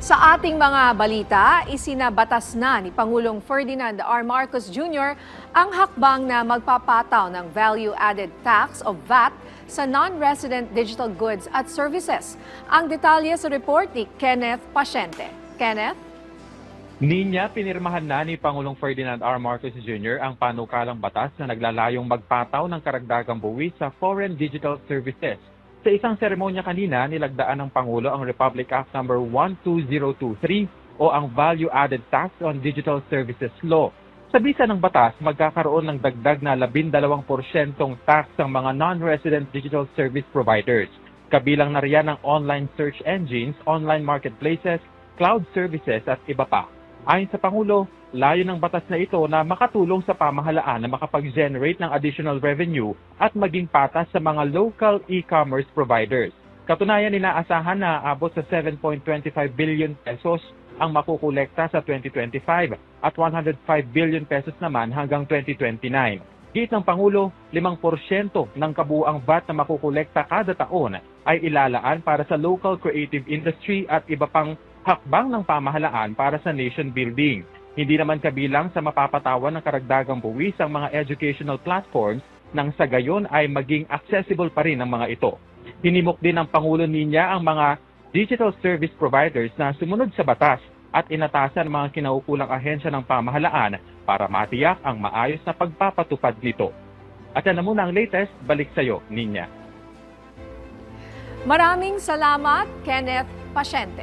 Sa ating mga balita, isinabatas na ni Pangulong Ferdinand R. Marcos Jr. ang hakbang na magpapataw ng Value-Added Tax o VAT sa non-resident digital goods at services. Ang detalye sa report ni Kenneth Pasyente. Kenneth? Ninya, pinirmahan na ni Pangulong Ferdinand R. Marcos Jr. ang panukalang batas na naglalayong magpataw ng karagdagang buwis sa foreign digital services. Sa isang seremonya kanina, nilagdaan ng Pangulo ang Republic Act No. 12023 o ang Value-Added Tax on Digital Services Law. Sa bisa ng batas, magkakaroon ng dagdag na 12% tax ang mga non-resident digital service providers. Kabilang na riyan ang online search engines, online marketplaces, cloud services at iba pa. Ayon sa Pangulo, layo ng batas na ito na makatulong sa pamahalaan na makapag-generate ng additional revenue at maging patas sa mga local e-commerce providers. Katunayan, inaasahan na aabot sa 7.25 billion pesos ang makukolekta sa 2025 at 105 billion pesos naman hanggang 2029. Giit ng Pangulo, 5% ng kabuuang VAT na makukolekta kada taon ay ilalaan para sa local creative industry at iba pang hakbang ng pamahalaan para sa nation building. Hindi naman kabilang sa mapapatawan ng karagdagang buwis ang mga educational platforms nang sa gayon ay maging accessible pa rin ang mga ito. Hinimok din ng Pangulo niya ang mga digital service providers na sumunod sa batas at inatasan ang mga kinaukulang ahensya ng pamahalaan para matiyak ang maayos na pagpapatupad nito. At yan na muna ang latest, balik sa iyo, Ninya. Maraming salamat, Kenneth Pasyente.